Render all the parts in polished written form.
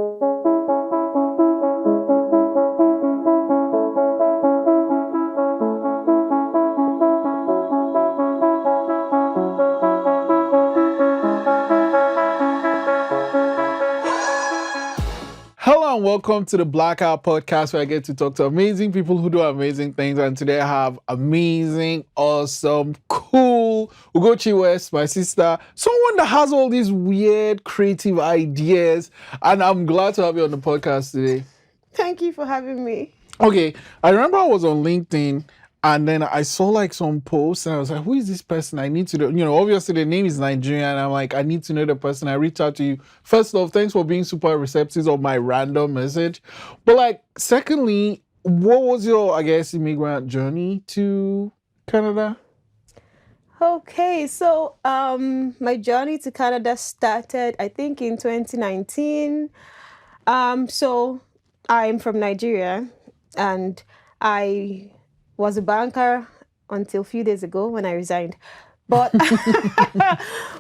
Hello and welcome to the Blackout Podcast, where I get to talk to amazing people who do amazing things. And today I have amazing, awesome, cool Ugochi West, my sister, someone that has all these weird, creative ideas. And I'm glad to have you on the podcast today. Thank you for having me. Okay, I remember I was on LinkedIn and then I saw like some posts and I was like, who is this person? I need to know. Obviously the name is Nigerian. And I'm like, I need to know the person. I reached out to you. First off, thanks for being super receptive of my random message. But like, secondly, what was your, I guess, immigrant journey to Canada? Okay, so my journey to Canada started, I think, in 2019. So I'm from Nigeria, and I was a banker until a few days ago when I resigned. But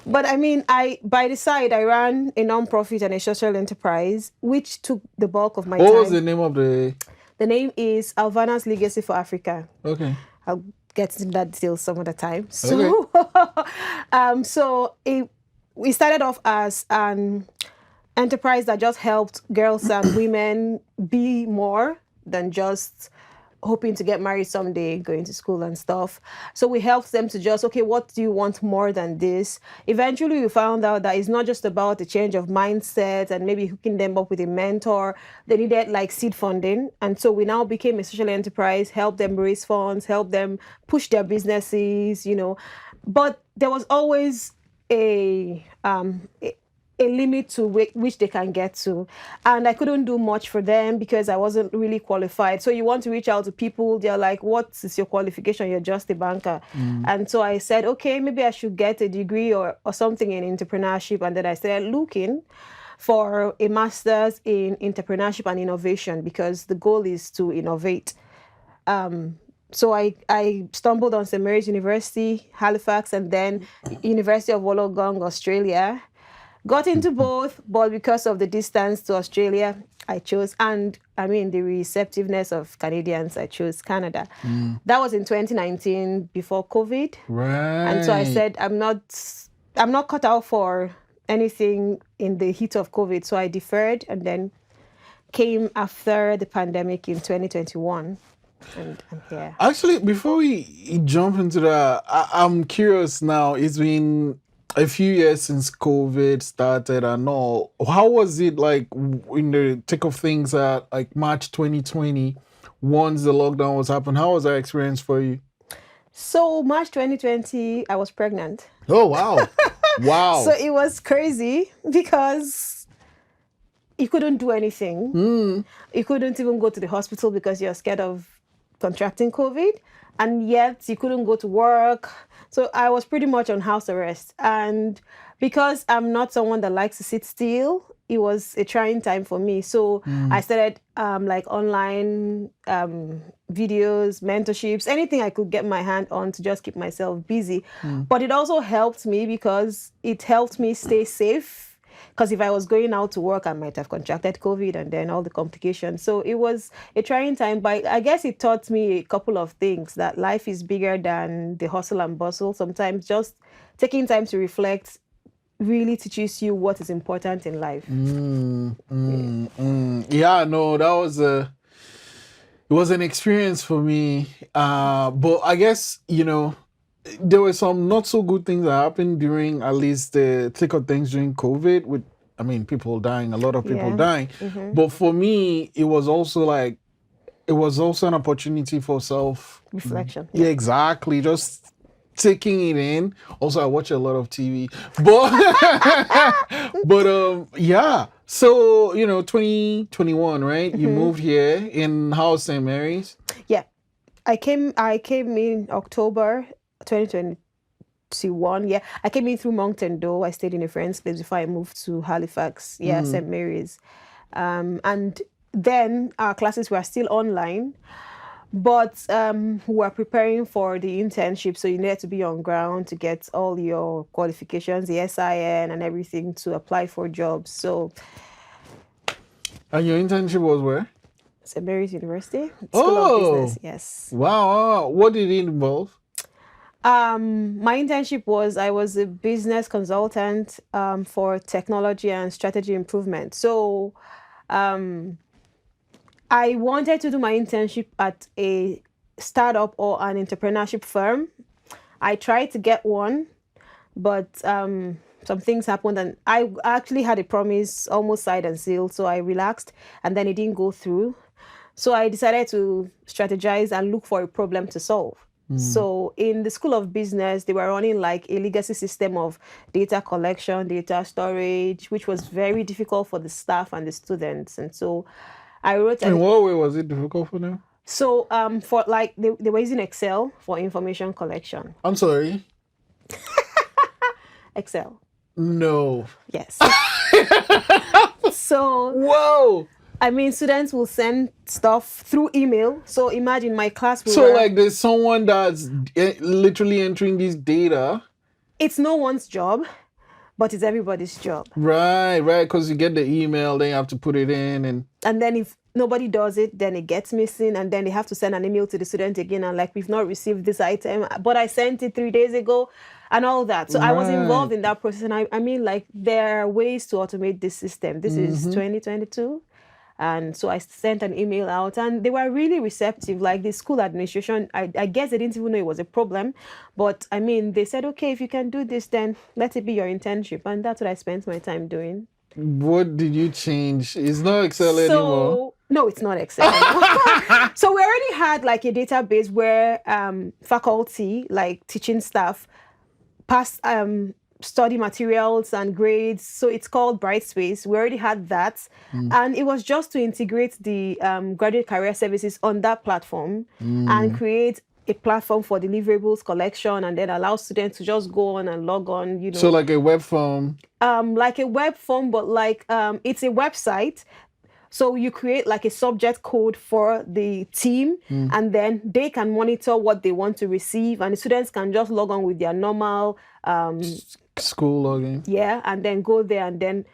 but I mean, by the side, I ran a non-profit and a social enterprise, which took the bulk of my time. What was the name of the... The name is Alvana's Legacy for Africa. Okay. I'll get into that detail some other time. So, okay. We started off as an enterprise that just helped girls and women be more than just hoping to get married someday, going to school and stuff. So we helped them to just, okay, what do you want more than this? Eventually, we found out that it's not just about a change of mindset and maybe hooking them up with a mentor. They needed like seed funding. And so we now became a social enterprise, help them raise funds, help them push their businesses, But there was always a limit to which they can get to. And I couldn't do much for them because I wasn't really qualified. So you want to reach out to people, they're like, what is your qualification? You're just a banker. And so I said, okay, maybe I should get a degree or something in entrepreneurship. And then I started looking for a master's in entrepreneurship and innovation because the goal is to innovate. So I stumbled on St. Mary's University, Halifax, and then University of Wollongong, Australia. Got into both, but because of the distance to Australia, I chose, and I mean the receptiveness of Canadians, I chose Canada. That was in 2019 before COVID. Right. And so I said, I'm not cut out for anything in the heat of COVID. So I deferred and then came after the pandemic in 2021. And I'm here. Actually, before we jump into that, I'm curious now. It's been a few years since COVID started and all. How was it like in the thick of things at like March 2020, once the lockdown was happening? How was that experience for you? So March 2020, I was pregnant. Oh, wow. Wow. So it was crazy because you couldn't do anything. You couldn't even go to the hospital because you're scared of contracting COVID. And yet you couldn't go to work. So I was pretty much on house arrest. And because I'm not someone that likes to sit still, it was a trying time for me. So I started like online videos, mentorships, anything I could get my hand on to just keep myself busy. But it also helped me because it helped me stay safe. Because if I was going out to work, I might have contracted COVID and then all the complications. So it was a trying time, but I guess it taught me a couple of things, that life is bigger than the hustle and bustle. Sometimes just taking time to reflect really teaches you what is important in life. Yeah, no, it was an experience for me. But I guess, there were some not so good things that happened during at least the thick of things during COVID with, people dying, a lot of people dying. But for me, it was also an opportunity for Reflection. Yeah, exactly. Just taking it in. Also, I watch a lot of TV. But yeah. So, 2021, right? You moved here in house St. Mary's? Yeah. I came in October 2021. Yeah, I came in through Moncton Doe. I stayed in a friend's place before I moved to Halifax. Yeah, St. Mary's. And then our classes were still online, but we were preparing for the internship. So you needed to be on ground to get all your qualifications, the SIN and everything to apply for jobs. So And your internship was where? St. Mary's University, School of Oh, Business. Yes. wow. What did it involve? My internship was I was a business consultant for technology and strategy improvement. So um, I wanted to do my internship at a startup or an entrepreneurship firm. I tried to get one, but some things happened, and I actually had a promise almost signed and sealed. So I relaxed, and then it didn't go through. So I decided to strategize and look for a problem to solve. So in the School of Business, they were running like a legacy system of data collection, data storage, which was very difficult for the staff and the students. And so I wrote In an what way was it difficult for them? so for like they were using Excel for information collection. I'm sorry. Excel. No. Yes. So Whoa. I mean, students will send stuff through email. So imagine my class. So like there's someone that's literally entering this data. It's no one's job, but it's everybody's job. Right, because you get the email, then you have to put it in, And then if nobody does it, then it gets missing, and then they have to send an email to the student again, and like, we've not received this item, but I sent it 3 days ago, and all that. So I was involved in that process, and I mean, like, there are ways to automate this system. This is 2022. And so I sent an email out, and they were really receptive. Like the school administration, I guess they didn't even know it was a problem. But I mean, they said, okay, if you can do this, then let it be your internship. And that's what I spent my time doing. What did you change? It's not Excel anymore. No, it's not Excel anymore. So we already had like a database where faculty, like teaching staff, passed study materials and grades. So it's called Brightspace. We already had that. And it was just to integrate the graduate career services on that platform and create a platform for deliverables collection, and then allow students to just go on and log on, you know. So like a web form. Like a web form, but like it's a website. So you create like a subject code for the team, and then they can monitor what they want to receive, and the students can just log on with their normal School login. yeah, and then go there and then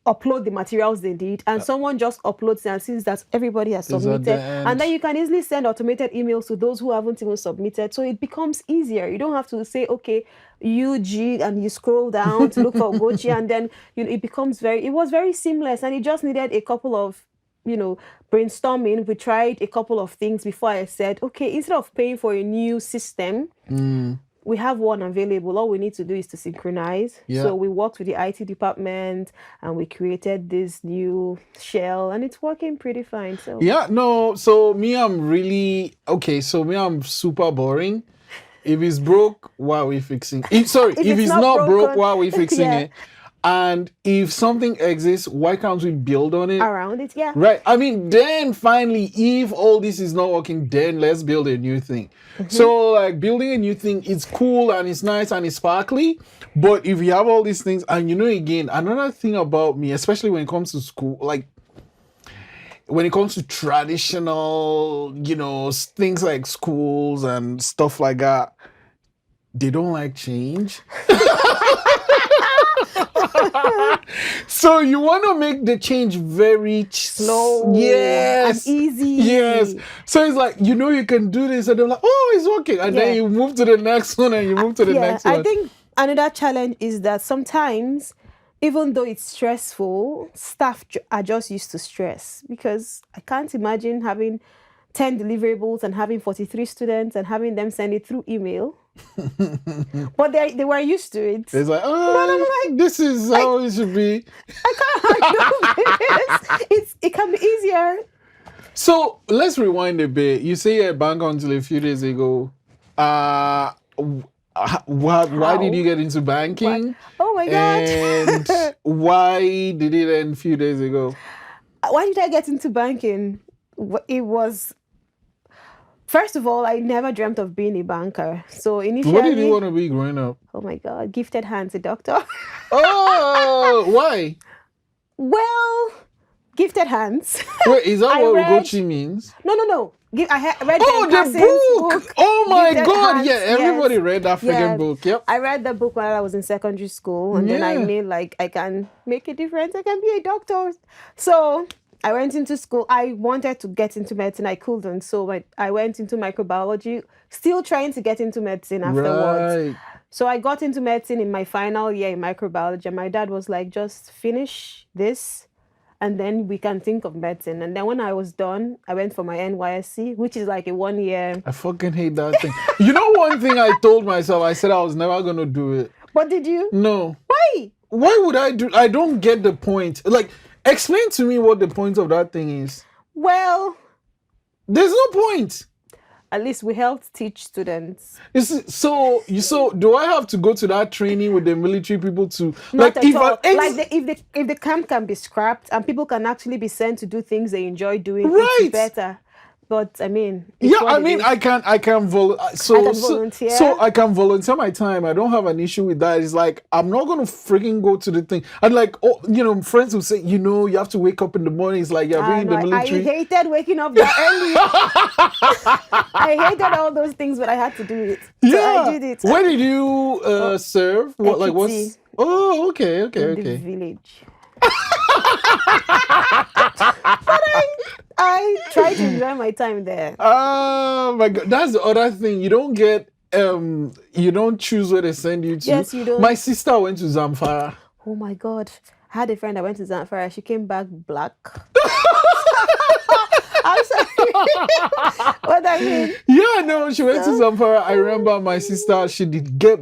upload the materials they need, and someone just uploads it and sees that everybody has Is at submitted, the end. and then you can easily send automated emails to those who haven't even submitted. So it becomes easier. You don't have to say, okay, UG, and you scroll down to look for Ugochi, and then it was very seamless, and it just needed a couple of brainstorming. We tried a couple of things before I said, okay, instead of paying for a new system, we have one available. All we need to do is to synchronize. Yeah. So we worked with the IT department, and we created this new shell, and it's working pretty fine. So Yeah, no, so me, I'm really okay. So me, I'm super boring. If it's broke, why are we fixing it? If it's not broke, broken, why are we fixing yeah. it? And if something exists, why can't we build on it? around it, yeah. Right. I mean, then finally, if all this is not working, then let's build a new thing. So, like, building a new thing, it's cool and it's nice and it's sparkly. But if you have all these things, and again, another thing about me, especially when it comes to school, like, when it comes to traditional, things like schools and stuff like that, they don't like change. So you want to make the change very Slow, yes, and easy. Yes. So it's like, you can do this, and they're like, oh, it's working. And then you move to the next one, and you move to the next one. I think another challenge is that sometimes, even though it's stressful, staff are just used to stress, because I can't imagine having 10 deliverables and having 43 students and having them send it through email. But they were used to it. It's like, this is how it should be. I can't do this. It can be easier. So let's rewind a bit. You say you're a banker until a few days ago. Why did you get into banking? Oh my God. And why did it end a few days ago? Why did I get into banking? It was, first of all, I never dreamt of being a banker. So initially, What did you want to be growing up? Oh my God, gifted hands, a doctor. Oh, why? Well, gifted hands. Wait, is that what Ugochi means? No. I read the book. Oh my God. Hands. Yeah, everybody read that freaking Yes. book. Yep. I read the book while I was in secondary school, and then I made like, I can make a difference. I can be a doctor. So I went into school. I wanted to get into medicine. I couldn't. So I went into microbiology, still trying to get into medicine afterwards. Right. So I got into medicine in my final year in microbiology. And my dad was like, just finish this and then we can think of medicine. And then when I was done, I went for my NYSC, which is like a 1 year. I fucking hate that thing. You know, one thing I told myself, I said I was never going to do it. But did you? No. Why? Why would I do? I don't get the point. Like, explain to me what the point of that thing is. Well, there's no point. At least we helped teach students. So do I have to go to that training with the military people to Not at all. If the camp can be scrapped and people can actually be sent to do things they enjoy doing, it's better. But I mean, I can volunteer. So I can volunteer my time. I don't have an issue with that. It's like I'm not gonna freaking go to the thing. And like, friends will say, you have to wake up in the morning. It's like you're bringing the military. I hated waking up that early. I hated all those things, but I had to do it. So I did it. Where did you serve? What like what's? Oh, okay. In the village. But I try to enjoy my time there. Oh my God, that's the other thing. You don't get you don't choose where they send you to. Yes, you don't. My sister went to Zamfara. Oh my God, I had a friend that went to Zamfara. She came back black. I'm sorry. What I mean? Yeah, no, she went to Zamfara. I remember my sister. She did get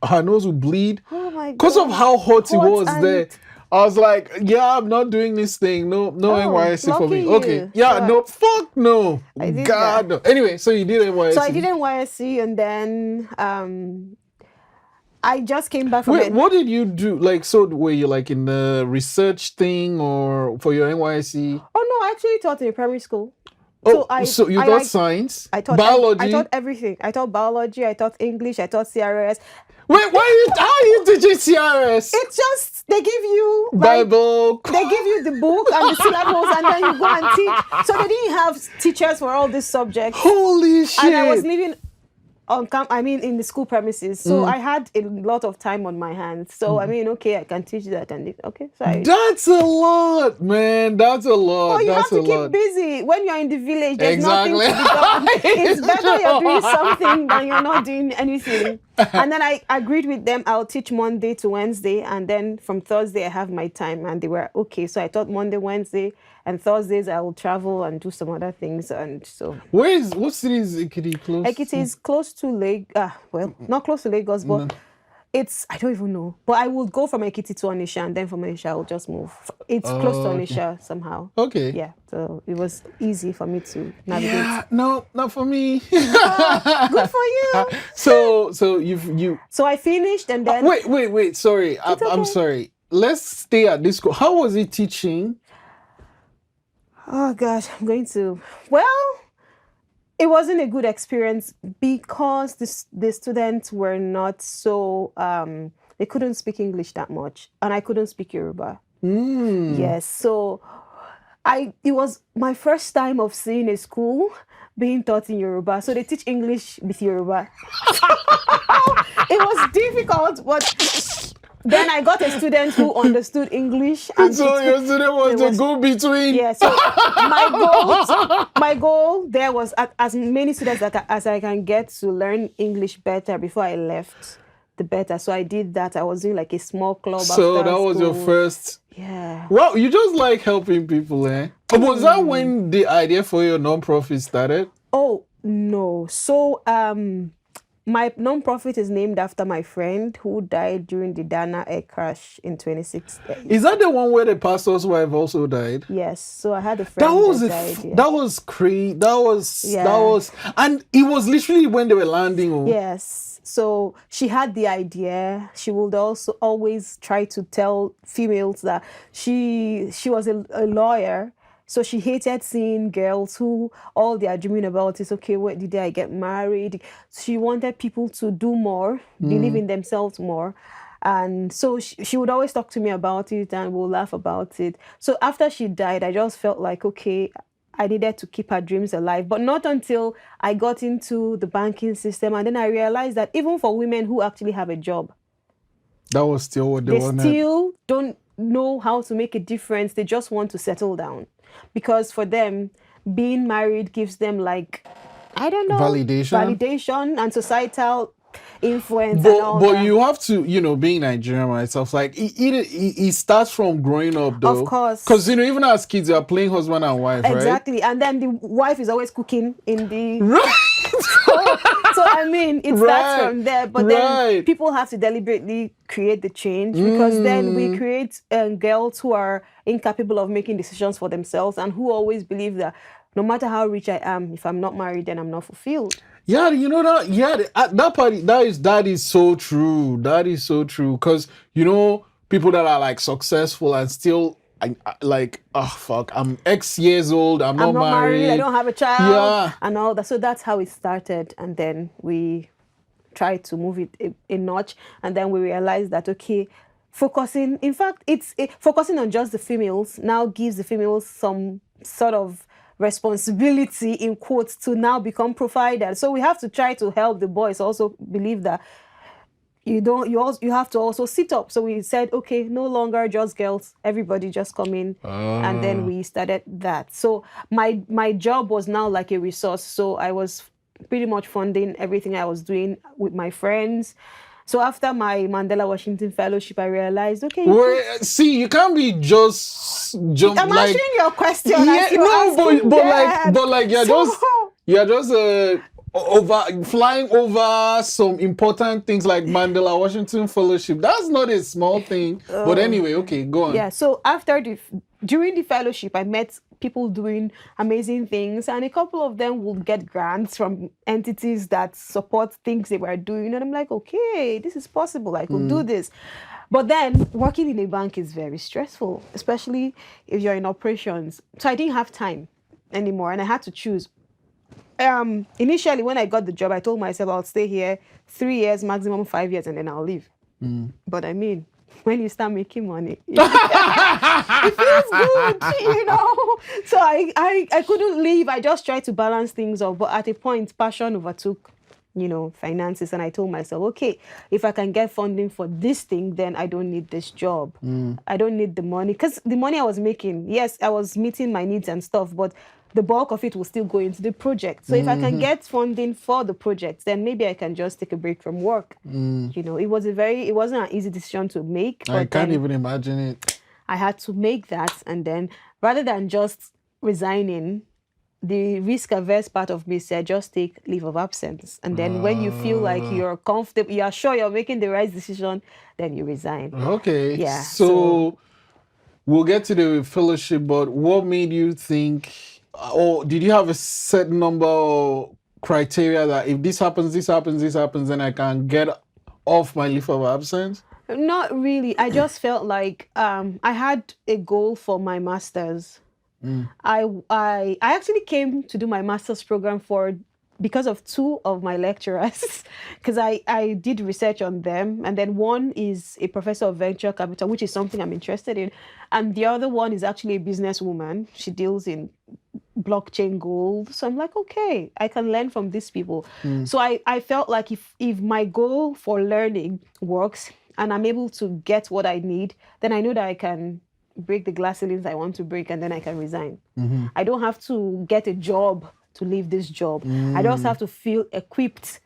her nose would bleed. Oh my God! Because of how hot it was there. I was like, yeah, I'm not doing this thing. No NYSC for me. You. Okay. Yeah, so fuck no. I did God, no. Anyway, so you did NYSC. So I did NYSC and then I just came back from Wait, what did you do? Like, so were you like in the research thing or for your NYSC? Oh no, I actually taught in primary school. Oh, so you taught science? I taught biology. I taught everything. I taught biology, I taught English, I taught CRS. Wait, how are you teaching CRS? It's just they give you Bible. They give you the book and the syllables, and then you go and teach. So they didn't have teachers for all these subjects. Holy shit! And I was living in the school premises, so I had a lot of time on my hands. So I can teach that, and okay. So that's a lot, man. That's a lot. Oh, you have to keep busy when you're in the village. There's nothing to be done. It's better you're doing something than you're not doing anything. And then I agreed with them. I'll teach Monday to Wednesday, and then from Thursday I have my time. And they were okay. So I taught Monday, Wednesday, and Thursdays I will travel and do some other things. And so what city is Ekiti close? Ekiti is close to Lagos. Well, not close to Lagos, but it's I don't even know. But I will go from Ekiti to Onitsha, and then from Onitsha I will just move. It's close to Onitsha somehow. Okay. Yeah. So it was easy for me to navigate. Yeah, no, not for me. Good for you. So you. So I finished, and then wait. Sorry, I'm sorry. Let's stay at this school. How was it teaching? Oh gosh, I'm going to. Well, it wasn't a good experience because the students were not so. They couldn't speak English that much, and I couldn't speak Yoruba. Yes, so it was my first time of seeing a school being taught in Yoruba. So they teach English with Yoruba. It was difficult, but then I got a student who understood English. And so your student was the go-between. Yeah, so my goal there was as many students as I can get to learn English better before I left, the better. So I did that. I was doing like a small club. So that was your first. Yeah. Wow, you just like helping people, eh? Was that when the idea for your non-profit started? Oh no. So my non-profit is named after my friend who died during the Dana air crash in 2016. Is that the one where the pastor's wife also died? Yes. So I had a friend that died. Yeah. That was crazy. That was, and it was literally when they were landing. Yes. So she had the idea. She would also always try to tell females that she was a lawyer. So she hated seeing girls who all they are dreaming about is, okay, when did I get married? She wanted people to do more, believe in themselves more. And so she would always talk to me about it and we'll laugh about it. So after she died, I just felt like, okay, I needed to keep her dreams alive. But not until I got into the banking system. And then I realized that even for women who actually have a job, that was still what they wanted. Still don't know how to make a difference. They just want to settle down because for them, being married gives them like, I don't know, Validation. validation and societal influence and But all but that. you have to, being Nigerian myself, like it starts from growing up Of though, because course. even as kids, you're playing husband and wife, right? Exactly. And then the wife is always cooking in the Right, so I mean it starts right, from there, but then right. people have to deliberately create the change because then we create girls who are incapable of making decisions for themselves and who always believe that no matter how rich I am, if I'm not married, then I'm not fulfilled. Yeah, you know that. Yeah, that part. That is so true. That is so true. Because people that are like successful and still like, oh fuck, I'm X years old. I'm I'm not not married, I married. don't have a child, Yeah. and all that. So that's how it started. And then we tried to move it a notch. And then we realized that, okay, focusing, in fact, focusing on just the females now gives the females some sort of responsibility in quotes to now become providers. So we have to try to help the boys also believe that you have to also sit up. So we said, okay, no longer just girls, everybody just come in. And then we started that. So my job was now like a resource. So I was pretty much funding everything I was doing with my friends. So after my Mandela Washington Fellowship, I realized, okay, See, you can't be just jump I'm like. answering your question Yeah, as you're no, but asking but like them. but like So you're just over flying over some important things like Mandela Washington Fellowship. That's not a small thing. But anyway, okay, go on. yeah, so during the fellowship, I met people doing amazing things, and a couple of them would get grants from entities that support things they were doing. And I'm like, okay, this is possible. I could do this. But then working in a bank is very stressful, especially if you're in operations. So I didn't have time anymore, and I had to choose. Initially, when I got the job, I told myself I'll stay here 3 years, maximum 5 years, and then I'll leave. But I mean, when you start making money, it feels good. So I couldn't leave. I just tried to balance things off. But at a point, passion overtook, finances. And I told myself, okay, if I can get funding for this thing, then I don't need this job. I don't need the money. Because the money I was making, yes, I was meeting my needs and stuff, but the bulk of it will still go into the project. So if I can get funding for the project, then maybe I can just take a break from work. It wasn't an easy decision to make. I But can't then even imagine it. I had to make that. And then rather than just resigning, the risk averse part of me said, just take leave of absence. And then when you feel like you're comfortable, you are sure you're making the right decision, then you resign. Okay. Yeah. So we'll get to the fellowship, but what made you think, or did you have a set number or criteria that if this happens, this happens, this happens, then I can get off my leave of absence? Not really. I just felt like I had a goal for my master's. I actually came to do my master's program because of two of my lecturers, because I did research on them, and then one is a professor of venture capital, which is something I'm interested in, and the other one is actually a businesswoman. She deals in blockchain gold. So I'm like, okay, I can learn from these people. So I felt like if my goal for learning works and I'm able to get what I need, then I know that I can break the glass ceilings I want to break, and then I can resign. I don't have to get a job to leave this job. I just have to feel equipped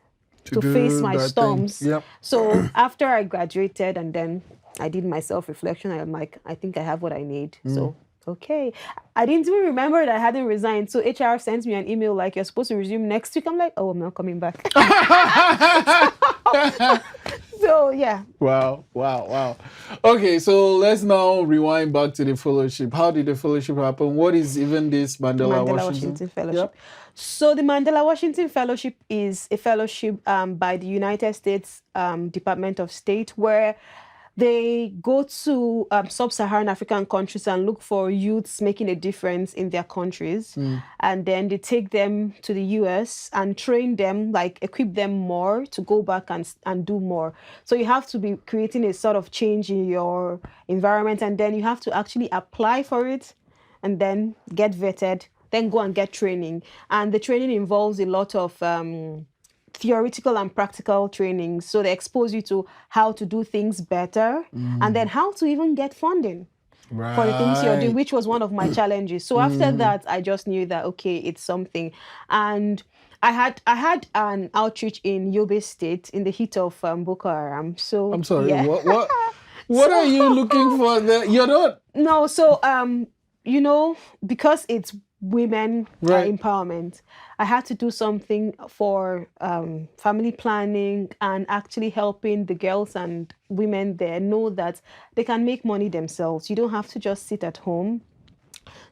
to face do my that thing. storms. Yep. So after I graduated and then I did my self-reflection, I'm like, I think I have what I need. So okay. I didn't even remember that I hadn't resigned. So HR sent me an email like, you're supposed to resume next week. I'm like, oh, I'm not coming back. So yeah. Wow. Okay, so let's now rewind back to the fellowship. How did the fellowship happen? What is even this Mandela Washington Fellowship. Yep. So the Mandela Washington Fellowship is a fellowship by the United States Department of State, where they go to sub-Saharan African countries and look for youths making a difference in their countries. And then they take them to the US and train them, like equip them more to go back and do more. So you have to be creating a sort of change in your environment, and then you have to actually apply for it and then get vetted, then go and get training. And the training involves a lot of theoretical and practical training. So they expose you to how to do things better and then how to even get funding for the things you're doing, Right. which was one of my challenges. So after that, I just knew that okay, it's something. And I had an outreach in Yobe State in the heat of Boko Haram. So I'm sorry. yeah. What are So you looking for there? You're not no, so you know, because it's women right. empowerment, I had to do something for family planning and actually helping the girls and women there know that they can make money themselves. You don't have to just sit at home.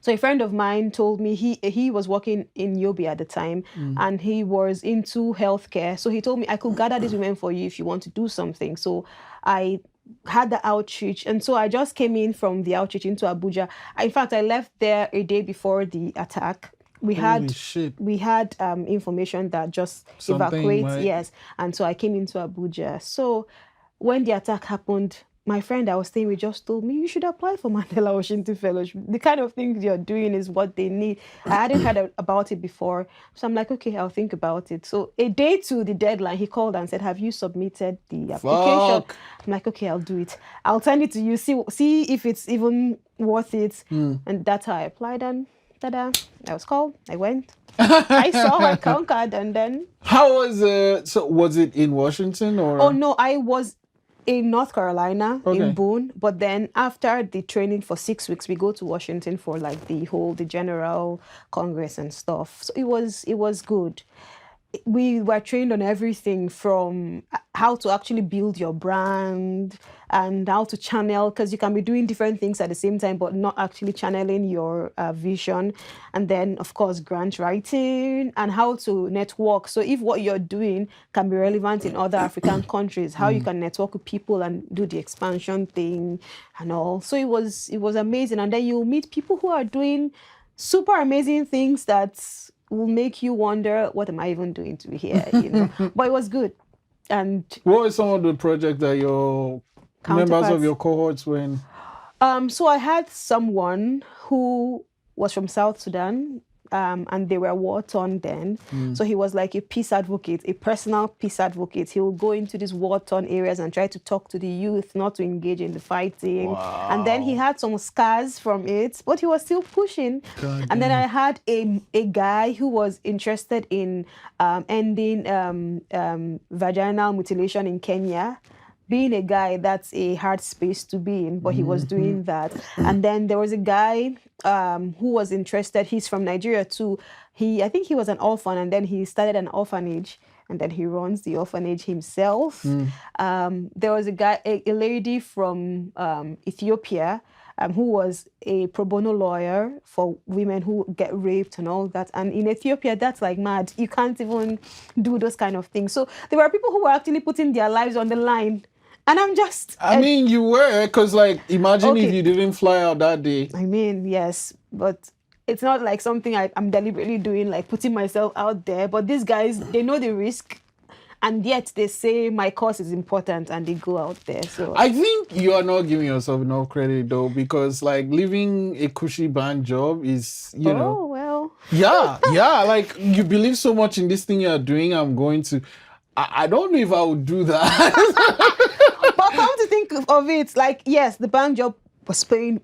So a friend of mine told me he was working in Yobe at the time and he was into healthcare. So he told me I could gather these women for you if you want to do something. So I had the outreach and so I just came in from the outreach into Abuja. In fact, I left there a day before the attack. We Holy had shit. information that just Something evacuates, might yes, and so I came into Abuja. So when the attack happened, my friend I was staying with just told me you should apply for Mandela Washington Fellowship. The kind of things you're doing is what they need. I hadn't heard about it before, so I'm like, okay, I'll think about it. So a day to the deadline, he called and said, "Have you submitted the application?" fuck. I'm like, okay, I'll do it. I'll send it to you. See if it's even worth it. And that's how I applied, and ta-da! I was called. I went. I saw, I conquered, and then How was it? So was it in Washington oh or no, I was in North Carolina in okay? Boone, but then after the training for 6 weeks, we go to Washington for like the general congress and stuff. So it was good. We were trained on everything from how to actually build your brand and how to channel, because you can be doing different things at the same time but not actually channeling your vision. And then of course grant writing and how to network. So if what you're doing can be relevant in other African countries, how you can network with people and do the expansion thing and all. So it was amazing. And then you meet people who are doing super amazing things that will make you wonder, what am I even doing to be here? But it was good. And What were some of the projects that your members of counterparts. your cohorts were in? So I had someone who was from South Sudan, and they were war-torn then. So he was like a peace advocate, a personal peace advocate. He would go into these war-torn areas and try to talk to the youth, not to engage in the fighting. And then he had some scars from it, but he was still pushing. God And then I damn. had a guy who was interested in ending vaginal mutilation in Kenya. Being a guy, that's a hard space to be in, but he was doing that. And then there was a guy who was interested. He's from Nigeria too. I think he was an orphan, and then he started an orphanage, and then he runs the orphanage himself. There was a lady from Ethiopia who was a pro bono lawyer for women who get raped and all that. And in Ethiopia, that's like mad. You can't even do those kind of things. So there were people who were actually putting their lives on the line. And I'm just, I mean, you were, because, like, imagine if okay. you didn't fly out that day. I mean, yes, but it's not like something I'm deliberately doing, like putting myself out there. But these guys, they know the risk, and yet they say my cause is important, and they go out there. So I think you are not giving yourself enough credit, though, because, like, leaving a cushy band job is, oh well. yeah, like, you believe so much in this thing you're doing. I'm going to, I don't know if I would do that. But come to think of it, like, yes, the bank job was paying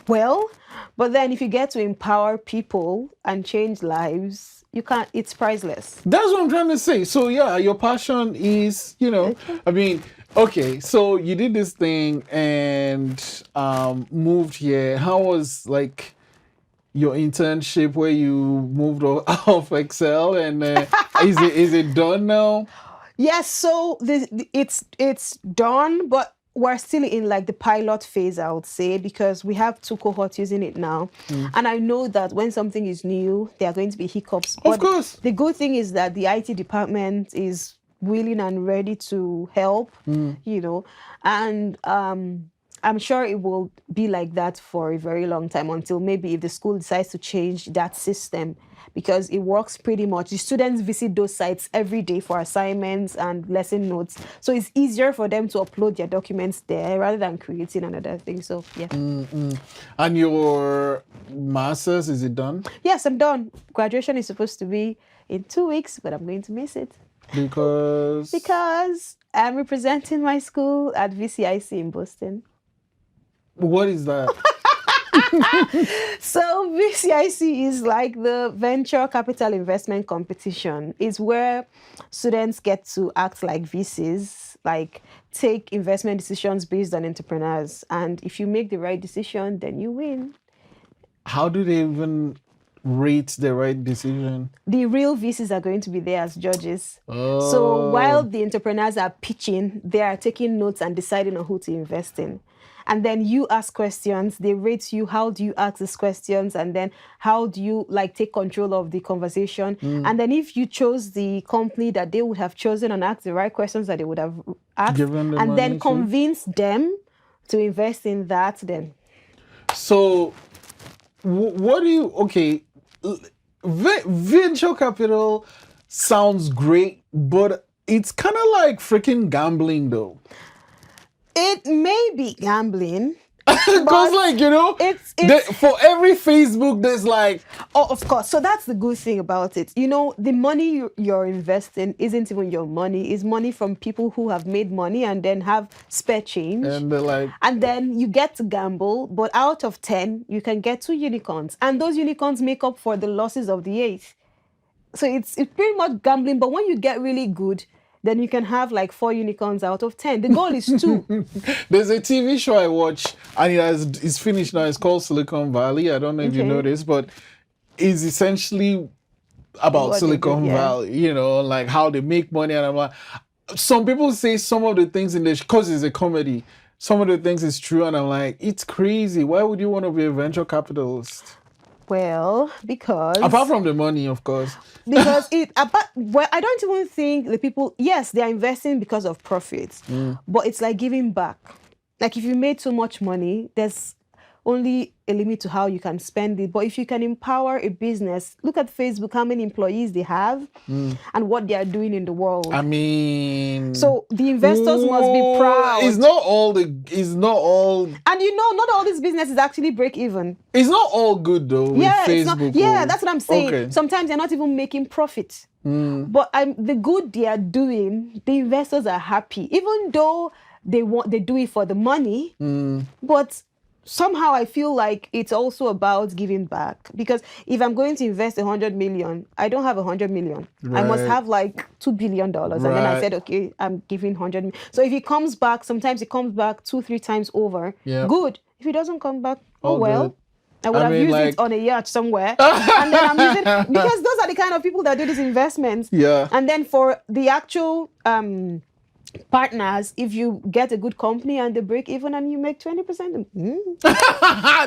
well, but then if you get to empower people and change lives, you can't, it's priceless. That's what I'm trying to say. So yeah, your passion is, I mean, okay, so you did this thing and moved here. How was like your internship where you moved off Excel and is it done now? Yes, so it's done, but we're still in like the pilot phase, I would say, because we have 2 cohorts using it now. And I know that when something is new, there are going to be hiccups. Of But course. the good thing is that the IT department is willing and ready to help, and I'm sure it will be like that for a very long time, until maybe if the school decides to change that system, because it works pretty much. The students visit those sites every day for assignments and lesson notes. So it's easier for them to upload their documents there rather than creating another thing. So yeah. And your master's, is it done? Yes, I'm done. Graduation is supposed to be in 2 weeks, but I'm going to miss it. Because I'm representing my school at VCIC in Boston. What is that? So VCIC is like the venture capital investment competition. It's where students get to act like VCs, like take investment decisions based on entrepreneurs. And if you make the right decision, then you win. How do they even rate the right decision? The real VCs are going to be there as judges. Oh. So while the entrepreneurs are pitching, they are taking notes and deciding on who to invest in. And then you ask questions, they rate you, how do you ask these questions, and then how do you like take control of the conversation. And then if you chose the company that they would have chosen and asked the right questions that they would have asked, Given the and money then too? convince them to invest in that, then So, what do you, okay, venture capital sounds great, but it's kind of like freaking gambling though. it may be gambling. Because like, you know, It's for every Facebook, there's like, oh, of course. So that's the good thing about it. You know, the money you're investing isn't even your money. It's money from people who have made money and then have spare change. and they're like, And then you get to gamble, but out of 10, you can get 2 unicorns. And those unicorns make up for the losses of the 8. So it's pretty much gambling. But when you get really good, then you can have like 4 unicorns out of 10. The goal is 2. there's a TV show I watch, and it's finished now. It's called Silicon Valley. I don't know if you Okay. know this, but it's essentially about What they Silicon do, yeah. Valley, you know, like how they make money. And I'm like, some people say some of the things in this, because it's a comedy, some of the things is true. And I'm like, it's crazy. Why would you want to be a venture capitalist? Well, because Apart from the money, of course. because I don't even think the people, yes, they are investing because of profits, but it's like giving back. Like if you made so much money, there's only a limit to how you can spend it. But if you can empower a business, look at Facebook, how many employees they have and what they are doing in the world. I mean, So the investors must be proud. It's not all, And you know, not all these businesses actually break even. it's not all good though with Yeah, it's Facebook. not, yeah, that's what I'm saying. Okay. Sometimes they're not even making profit. But the good they are doing, the investors are happy, even though they do it for the money. But somehow I feel like it's also about giving back, because if I'm going to invest 100 million, I don't have 100 million. I must Right. have like $2 billion. And then I Right. said, okay, I'm giving 100 million. So if it comes back, sometimes it comes back 2-3 times over. Yeah. Good. If it doesn't come back, oh All well. good. I would I have mean, used like- it on a yacht somewhere. And then I'm using, because those are the kind of people that do these investments. Yeah. And then for the actual partners, if you get a good company and they break even and you make 20%, 20%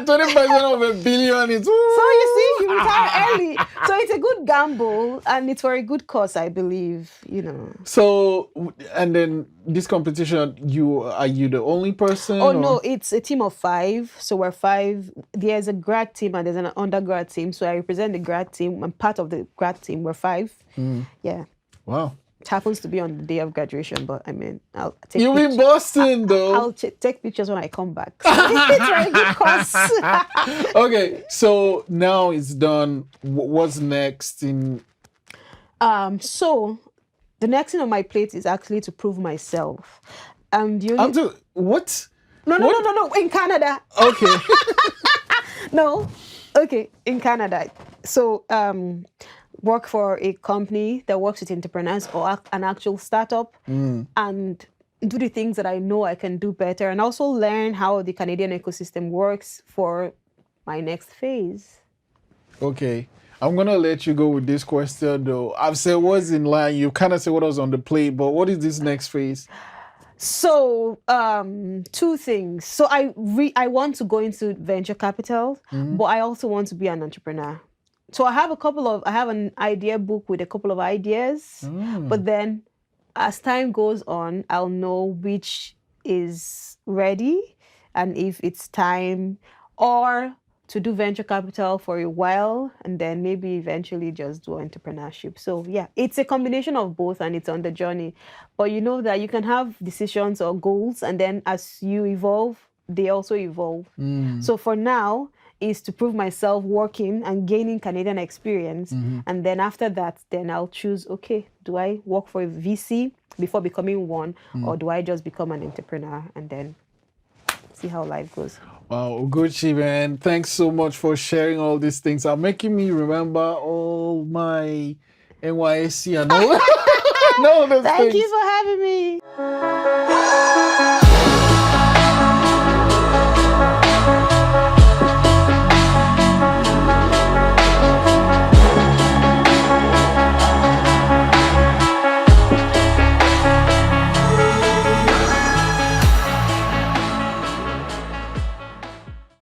of $1 billion is. so you see, you retire early. So it's a good gamble and it's for a good cause, I believe, you know. So, and then this competition, are you the only person? Oh or- no, it's a team of 5. So we're 5. There's a grad team and there's an undergrad team. So I represent the grad team. I'm part of the grad team. We're 5. Yeah. Wow. It happens to be on the day of graduation, but I mean, I'll take You in Boston though. I'll take pictures when I come back. So it's very good cause. Okay, so now it's done. What's next in? So the next thing on my plate is actually to prove myself. The only What? no, what? in Canada. Okay. No, okay, in Canada. So work for a company that works with entrepreneurs or an actual startup, and do the things that I know I can do better, and also learn how the Canadian ecosystem works for my next phase. Okay. I'm gonna let you go with this question though. I've said what's in line. You kind of said what was on the plate, but what is this next phase? So 2 things. So I want to go into venture capital, but I also want to be an entrepreneur. So I have an idea book with a couple of ideas, but then as time goes on, I'll know which is ready and if it's time, or to do venture capital for a while and then maybe eventually just do entrepreneurship. So yeah, it's a combination of both and it's on the journey. But you know that you can have decisions or goals, and then as you evolve, they also evolve. So for now, is to prove myself working and gaining Canadian experience. And then after that, then I'll choose, okay, do I work for a VC before becoming one, or do I just become an entrepreneur and then see how life goes? Wow, Ugochi, man, thanks so much for sharing all these things. Are making me remember all my NYSC and all, and all those Thank things. you for having me.